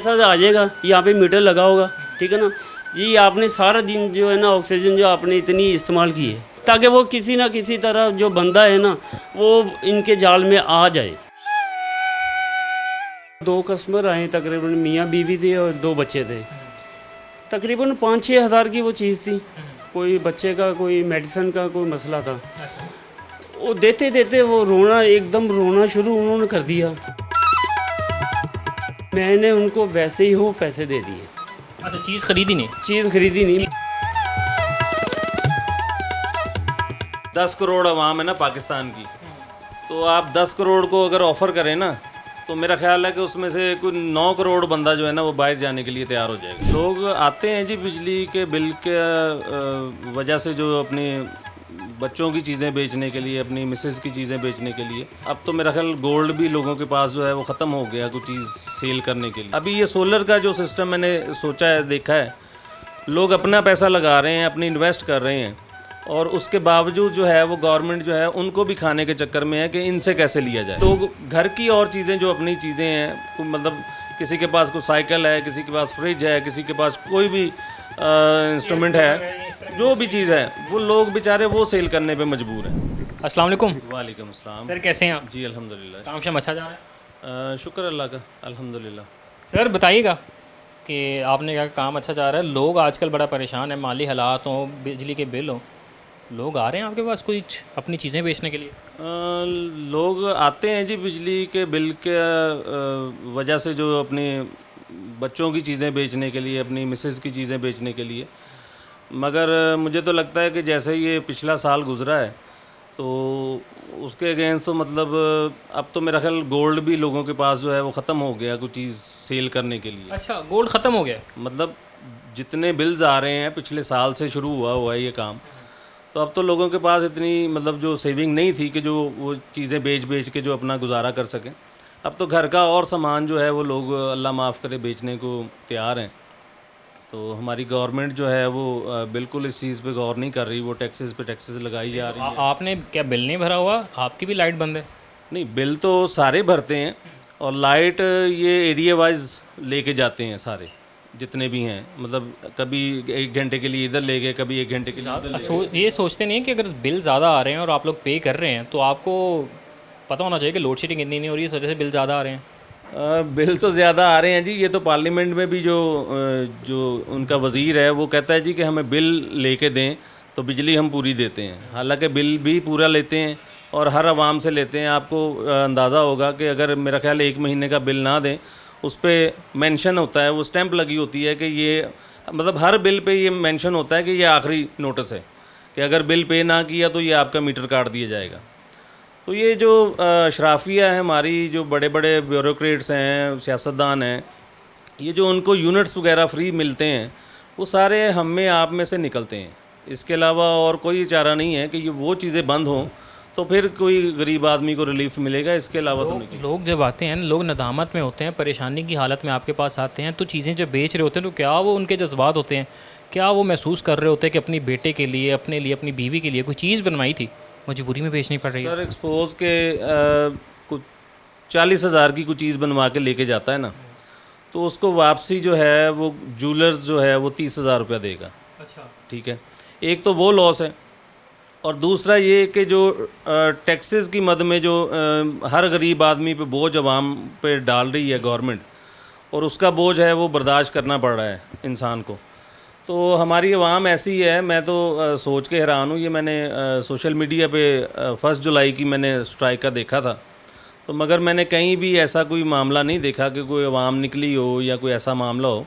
पैसा तो आ जाएगा, यहाँ पे मीटर लगा होगा, ठीक है ना। ये आपने सारा दिन जो है ना ऑक्सीजन जो आपने इतनी इस्तेमाल की है ताकि वो किसी ना किसी तरह जो बंदा है ना वो इनके जाल में आ जाए। 2 कस्टमर आए, तकरीबन मियाँ बीवी थे और 2 बच्चे थे। तकरीबन 5-6 हज़ार की वो चीज़ थी, कोई बच्चे का कोई मेडिसिन का कोई मसला था। वो देते देते वो रोना, एकदम रोना शुरू उन्होंने कर दिया। मैंने उनको वैसे ही वो पैसे दे दिए। अच्छा, चीज़ खरीदी नहीं? चीज़ खरीदी नहीं। 10 करोड़ आवाम है ना पाकिस्तान की, तो आप 10 करोड़ को अगर ऑफ़र करें ना तो मेरा ख्याल है कि उसमें से कोई 9 करोड़ बंदा जो है ना वो बाहर जाने के लिए तैयार हो जाएगा। लोग आते हैं जी बिजली के बिल के वजह से जो अपने बच्चों की चीज़ें बेचने के लिए, अपनी मिसेस की चीज़ें बेचने के लिए। अब तो मेरा ख्याल गोल्ड भी लोगों के पास जो है वो ख़त्म हो गया कोई चीज़ सेल करने के लिए। अभी ये सोलर का जो सिस्टम मैंने सोचा है, देखा है, लोग अपना पैसा लगा रहे हैं, अपनी इन्वेस्ट कर रहे हैं, और उसके बावजूद जो है वो गवर्नमेंट जो है उनको भी खाने के चक्कर में है कि इनसे कैसे लिया जाए। तो घर की और चीज़ें जो अपनी चीज़ें हैं, मतलब किसी के पास कोई साइकिल है, किसी के पास फ्रिज है, किसी के पास कोई भी इंस्ट्रूमेंट है, जो भी चीज़ है, वो लोग बेचारे वो सेल करने पे मजबूर हैं। अस्सलाम वालेकुम। वालेकुम अस्सलाम। सर कैसे हैं आप? जी अल्हम्दुलिल्लाह, काम शाम अच्छा जा रहा है? शुक्र अल्लाह का, अल्हम्दुलिल्लाह। सर बताइएगा कि आपने कहा काम अच्छा जा रहा है, लोग आजकल बड़ा परेशान है, माली हालात हों, बिजली के बिल हों, लोग आ रहे हैं आपके पास कुछ अपनी चीज़ें बेचने के लिए? लोग आते हैं जी बिजली के बिल के वजह से जो अपने बच्चों की चीज़ें बेचने के लिए, अपनी मिसेस की चीज़ें बेचने के लिए। मगर मुझे तो लगता है कि जैसे ये पिछला साल गुज़रा है तो उसके अगेंस्ट तो मतलब अब तो मेरा ख्याल गोल्ड भी लोगों के पास जो है वो ख़त्म हो गया कोई चीज़ सेल करने के लिए। अच्छा, गोल्ड ख़त्म हो गया है? मतलब जितने बिल्स आ रहे हैं, पिछले साल से शुरू हुआ है ये काम, तो अब तो लोगों के पास इतनी मतलब जो सेविंग नहीं थी कि जो वो चीज़ें बेच बेच के जो अपना गुजारा कर सकें। अब तो घर का और सामान जो है वो लोग अल्लाह माफ़ करे बेचने को तैयार हैं। तो हमारी गवर्नमेंट जो है वो बिल्कुल इस चीज़ पे गौर नहीं कर रही, वो टैक्सेस पे टैक्सेस लगाई जा रही है। आपने क्या बिल नहीं भरा हुआ? आपकी भी लाइट बंद है? नहीं, बिल तो सारे भरते हैं, और लाइट ये एरिया वाइज लेके जाते हैं सारे जितने भी हैं। मतलब कभी 1 घंटे के लिए इधर ले गए, कभी 1 घंटे के लिए उधर ले गए। ये सोचते नहीं है कि अगर बिल ज़्यादा आ रहे हैं और आप लोग पे कर रहे हैं तो आपको पता होना चाहिए कि लोड शेडिंग इतनी नहीं हो रही है, इस वजह से बिल ज़्यादा आ रहे हैं? बिल तो ज़्यादा आ रहे हैं जी। ये तो पार्लियामेंट में भी जो उनका वज़ीर है वो कहता है जी कि हमें बिल लेके दें तो बिजली हम पूरी देते हैं। हालांकि बिल भी पूरा लेते हैं और हर आवाम से लेते हैं। आपको अंदाज़ा होगा कि अगर मेरा ख्याल 1 महीने का बिल ना दें, उस पर मेंशन होता है, वो स्टैंप लगी होती है कि ये, मतलब हर बिल पे ये मेंशन होता है कि ये आखिरी नोटिस है कि अगर बिल पे ना किया तो ये आपका मीटर काट दिया जाएगा। तो ये जो शराफिया है हमारी, जो बड़े बड़े ब्यूरोक्रेट्स हैं, सियासतदान हैं, ये जो उनको यूनिट्स वगैरह फ्री मिलते हैं वो सारे हम में आप में से निकलते हैं। इसके अलावा और कोई चारा नहीं है कि ये वो चीज़ें बंद हों तो फिर कोई गरीब आदमी को रिलीफ मिलेगा। इसके अलावा तो नहीं। लोग जब आते हैं, लोग नदामत में होते हैं, परेशानी की हालत में आपके पास आते हैं, तो चीज़ें जब बेच रहे होते हैं तो क्या वो उनके जज्बात होते हैं, क्या वो महसूस कर रहे होते हैं कि अपनी बेटे के लिए, अपने लिए, अपनी बीवी के लिए कोई चीज़ बनवाई थी, मजबूरी में बेचनी पड़ रही है? सर एक्सपोज के कुछ 40,000 की कोई चीज़ बनवा के लेके जाता है ना, तो उसको वापसी जो है वो जूलर्स जो है वो 30,000 रुपया देगा। अच्छा, ठीक है, एक तो वो लॉस है, और दूसरा ये कि जो टैक्सेस की मद में जो हर गरीब आदमी पे बोझ आवाम पे डाल रही है गवर्नमेंट, और उसका बोझ है वो बर्दाश्त करना पड़ रहा है इंसान को। तो हमारी आवाम ऐसी है, मैं तो सोच के हैरान हूँ। ये मैंने सोशल मीडिया पे 1 जुलाई की मैंने स्ट्राइक का देखा था, तो मगर मैंने कहीं भी ऐसा कोई मामला नहीं देखा कि कोई आवाम निकली हो या कोई ऐसा मामला हो।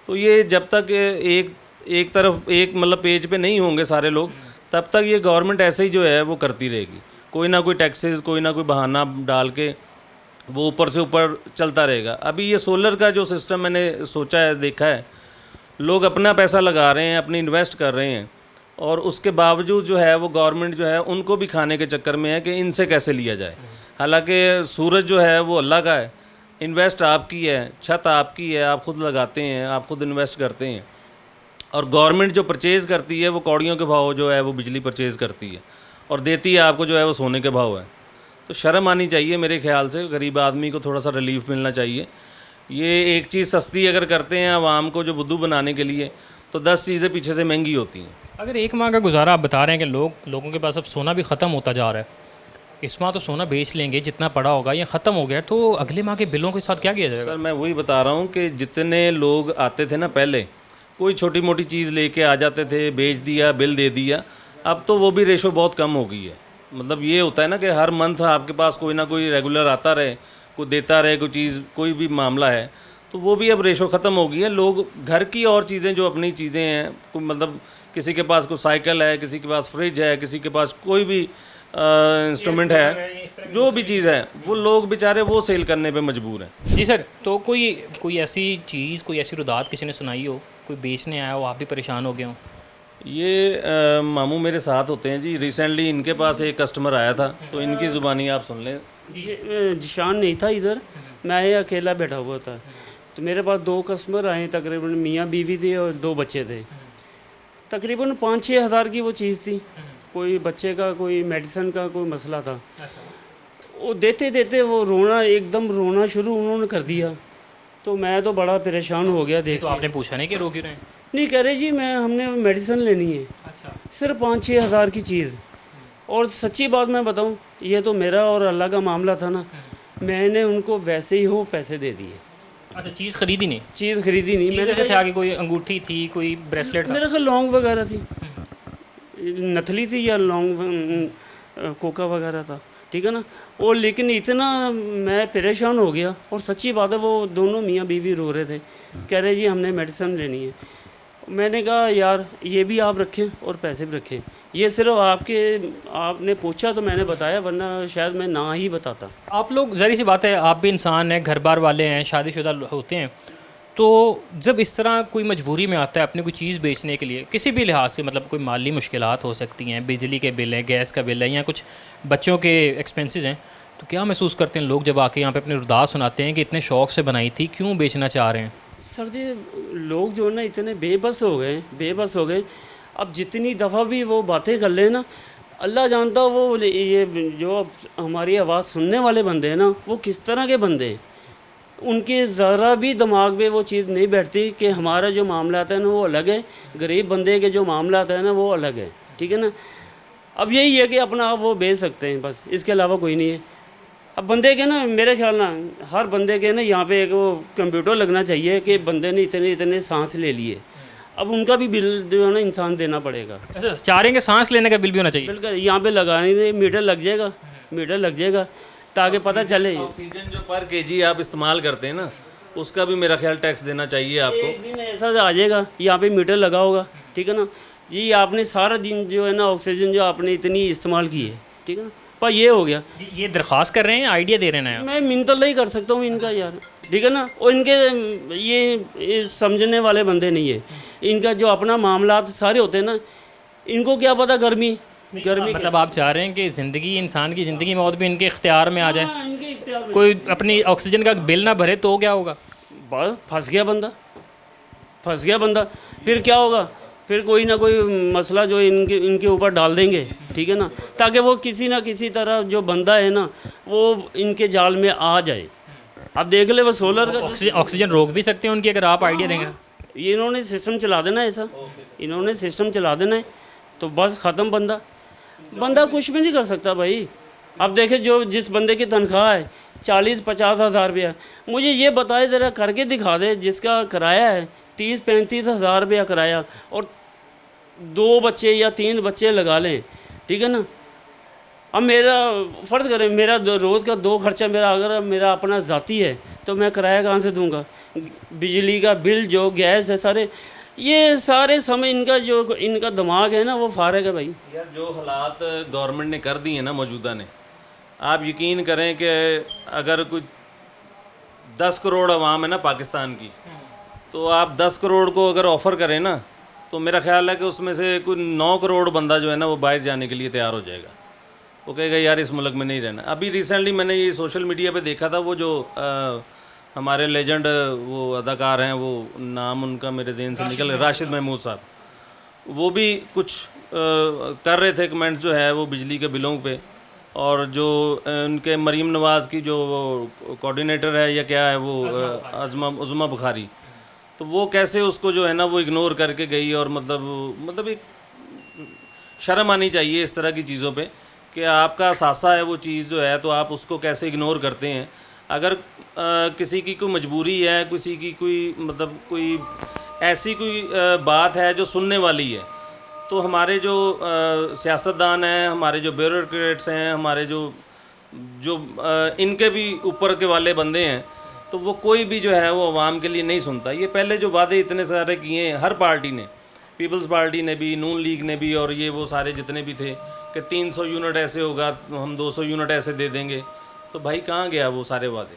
तो ये जब तक एक तरफ एक मतलब पेज पे नहीं होंगे सारे लोग, तब तक ये गवर्नमेंट ऐसे ही जो है वो करती रहेगी। कोई ना कोई टैक्सेस, कोई ना कोई बहाना डाल के वो ऊपर से ऊपर चलता रहेगा। अभी ये सोलर का जो सिस्टम मैंने सोचा है, देखा है, लोग अपना पैसा लगा रहे हैं, अपनी इन्वेस्ट कर रहे हैं, और उसके बावजूद जो है वो गवर्नमेंट जो है उनको भी खाने के चक्कर में है कि इनसे कैसे लिया जाए। हालांकि सूरज जो है वो अल्लाह का है, इन्वेस्ट आपकी है, छत आपकी है, आप खुद लगाते हैं, आप खुद इन्वेस्ट करते हैं, और गवर्नमेंट जो परचेज़ करती है वो कौड़ियों के भाव जो है वो बिजली परचेज़ करती है और देती है आपको जो है वो सोने के भाव है। तो शर्म आनी चाहिए मेरे ख्याल से, गरीब आदमी को थोड़ा सा रिलीफ मिलना चाहिए ये एक चीज़ सस्ती अगर करते हैं आवाम को जो बुद्धू बनाने के लिए, तो 10 चीज़ें पीछे से महंगी होती हैं। अगर एक माह का गुजारा आप बता रहे हैं कि लोगों के पास अब सोना भी ख़त्म होता जा रहा है, इस माह तो सोना बेच लेंगे जितना पड़ा होगा, ये ख़त्म हो गया, तो अगले माह के बिलों के साथ क्या किया जाएगा? सर मैं वही बता रहा हूँ कि जितने लोग आते थे ना पहले, कोई छोटी मोटी चीज़ लेके आ जाते थे, बेच दिया, बिल दे दिया, अब तो वो भी रेशो बहुत कम हो गई है। मतलब ये होता है ना कि हर मंथ आपके पास कोई ना कोई रेगुलर आता रहे, कोई देता रहे, कोई चीज़, कोई भी मामला है, तो वो भी अब रेशो ख़त्म हो गई है। लोग घर की और चीज़ें जो अपनी चीज़ें हैं, कोई मतलब किसी के पास कोई साइकिल है, किसी के पास फ्रिज है, किसी के पास कोई भी इंस्ट्रूमेंट है, जो भी चीज़ है, वो लोग बेचारे वो सेल करने पे मजबूर हैं। जी सर, तो कोई ऐसी चीज़, कोई ऐसी रुदात किसी ने सुनाई हो, कोई बेचने आया हो, आप भी परेशान हो गए हो? ये मामू मेरे साथ होते हैं जी। रिसेंटली इनके पास एक कस्टमर आया था, तो इनकी ज़ुबानी आप सुन लें। जिशान नहीं था इधर, मैं ही अकेला बैठा हुआ था। तो मेरे पास 2 कस्टमर आए, तकरीबन मियाँ बीवी थे और 2 बच्चे थे। तकरीबन 5-6 हज़ार की वो चीज़ थी। कोई बच्चे का, कोई मेडिसिन का कोई मसला था। वो देते देते वो रोना, एकदम रोना शुरू उन्होंने कर दिया। तो मैं तो बड़ा परेशान हो गया देख तो आपने पूछा नहीं कि रो क्यों रहे हैं? नहीं, कह रहे जी हमने मेडिसिन लेनी है। अच्छा। सिर्फ 5-6 हज़ार की चीज़। और सच्ची बात मैं बताऊं, ये तो मेरा और अल्लाह का मामला था ना, मैंने उनको वैसे ही हो पैसे दे दिए। अच्छा, चीज़ खरीदी नहीं? चीज़ खरीदी नहीं मैंने मैंने। था कि कोई अंगूठी थी, कोई ब्रेसलेट था? मेरे ख्याल लौंग वगैरह थी, नथली थी या लौंग, कोका वगैरह था, ठीक है ना। और लेकिन इतना मैं परेशान हो गया, और सच्ची बात है वो दोनों मियाँ बीवी रो रहे थे, कह रहे जी हमने मेडिसिन लेनी है। मैंने कहा यार ये भी आप रखें और पैसे भी रखें, ये सिर्फ आपने पूछा तो मैंने बताया, वरना शायद मैं ना ही बताता। आप लोग, ज़ाहिर सी बात है, आप भी इंसान हैं, घर बार वाले हैं, शादीशुदा होते हैं, तो जब इस तरह कोई मजबूरी में आता है अपनी कोई चीज़ बेचने के लिए, किसी भी लिहाज से, मतलब कोई माली मुश्किलात हो सकती हैं, बिजली के बिल हैं, गैस का बिल है, या कुछ बच्चों के एक्सपेंसेस हैं, तो क्या महसूस करते हैं लोग जब आके यहाँ पे अपनी रुदात सुनाते हैं कि इतने शौक़ से बनाई थी, क्यों बेचना चाह रहे हैं? सर जी, लोग जो है ना इतने बेबस हो गए। अब जितनी दफ़ा भी वो बातें कर ले ना, अल्लाह जानता वो ये जो हमारी आवाज़ सुनने वाले बंदे हैं ना, वो किस तरह के बंदे हैं। उनके ज़रा भी दिमाग में वो चीज़ नहीं बैठती कि हमारा जो मामला है ना वो अलग है, गरीब बंदे के जो मामला है ना वो अलग है, ठीक है ना। अब यही है कि अपना आप वो बेच सकते हैं, बस इसके अलावा कोई नहीं है। अब बंदे के ना, मेरे ख्याल ना हर बंदे के ना यहाँ पे एक वो कंप्यूटर लगना चाहिए कि बंदे ने इतने इतने सांस ले लिए। अब उनका भी बिल जो है ना इंसान देना पड़ेगा। अच्छा, चाह रहे हैं कि सांस लेने का बिल भी होना चाहिए? बिल्कुल, यहाँ पे लगाने से मीटर लग जाएगा ताकि पता चले। ऑक्सीजन जो पर केजी आप इस्तेमाल करते हैं ना, उसका भी मेरा ख्याल टैक्स देना चाहिए आपको। एक दिन ऐसा आ जाएगा, यहाँ पे मीटर लगा होगा, ठीक है ना जी, आपने सारा दिन जो है ना ऑक्सीजन जो आपने इतनी इस्तेमाल की है, ठीक है ना, पर ये हो गया। ये दरख्वास्त कर रहे हैं, आइडिया दे रहे हैं? मैं मिन्नत ही कर सकता हूँ इनका यार, ठीक है ना। और इनके ये समझने वाले बंदे नहीं है, इनका जो अपना मामला सारे होते हैं ना, इनको क्या पता गर्मी मतलब आप चाह रहे हैं कि ज़िंदगी, इंसान की ज़िंदगी मौत भी इनके इख्तियार में आ जाए? हाँ, इनके इख्तियार में। कोई अपनी ऑक्सीजन का बिल ना भरे तो क्या होगा? बस फंस गया बंदा, फिर क्या होगा? फिर कोई ना कोई मसला जो इनके ऊपर डाल देंगे, ठीक है ना, ताकि वो किसी ना किसी तरह जो बंदा है ना वो इनके जाल में आ जाए। अब देख ले वो सोलर का ऑक्सीजन रोक भी सकते हैं उनकी, अगर आप आइडिया देंगे? ये इन्होंने सिस्टम चला देना है, ऐसा इन्होंने सिस्टम चला देना है, तो बस ख़त्म। बंदा कुछ भी नहीं कर सकता भाई। अब देखे जो जिस बंदे की तनख्वाह है 40-50 हज़ार रुपया, मुझे ये बताए ज़रा करके दिखा दे जिसका किराया है 30-35 हज़ार रुपया किराया, और 2 बच्चे या 3 बच्चे लगा लें, ठीक है ना। अब मेरा फ़र्ज़ करें, मेरा रोज़ का 2 खर्चा मेरा अगर मेरा अपना ज़ाती है तो मैं किराया कहाँ से दूँगा? बिजली का बिल, जो गैस है, सारे ये सारे समय इनका दिमाग है ना वो फारग है भाई। यार जो हालात गवर्नमेंट ने कर दिए हैं ना मौजूदा ने, आप यकीन करें कि अगर कुछ 10 करोड़ आवाम है ना पाकिस्तान की, तो आप 10 करोड़ को अगर ऑफ़र करें ना, तो मेरा ख्याल है कि उसमें से कोई 9 करोड़ बंदा जो है ना वो बाहर जाने के लिए तैयार हो जाएगा। वो कहेगा यार इस मुल्क में नहीं रहना। अभी रिसेंटली मैंने ये सोशल मीडिया पे देखा था, वो जो हमारे लेजेंड वो अदाकार हैं, वो नाम उनका मेरे ज़हन से निकल गया, राशिद महमूद साहब, वो भी कुछ कर रहे थे कमेंट्स जो है वो बिजली के बिलों पे, और जो उनके मरीम नवाज़ की जो कोऑर्डिनेटर है या क्या है वो उज़मा बुखारी, तो वो कैसे उसको जो है ना वो इग्नोर करके गई। और मतलब एक शर्म आनी चाहिए इस तरह की चीज़ों पे कि आपका सासा है वो चीज़ जो है, तो आप उसको कैसे इग्नोर करते हैं। अगर किसी की कोई मजबूरी है, किसी की कोई मतलब कोई ऐसी कोई बात है जो सुनने वाली है, तो हमारे जो सियासतदान हैं, हमारे जो ब्यूरोक्रेट्स हैं, हमारे जो जो इनके भी ऊपर के वाले बंदे हैं, तो वो कोई भी जो है वो आवाम के लिए नहीं सुनता। ये पहले जो वादे इतने सारे किए हैं हर पार्टी ने, पीपल्स पार्टी ने भी, नून लीग ने भी, और ये वो सारे जितने भी थे कि 300 यूनिट ऐसे होगा, हम 200 यूनिट ऐसे दे देंगे, तो भाई कहाँ गया वो सारे वादे।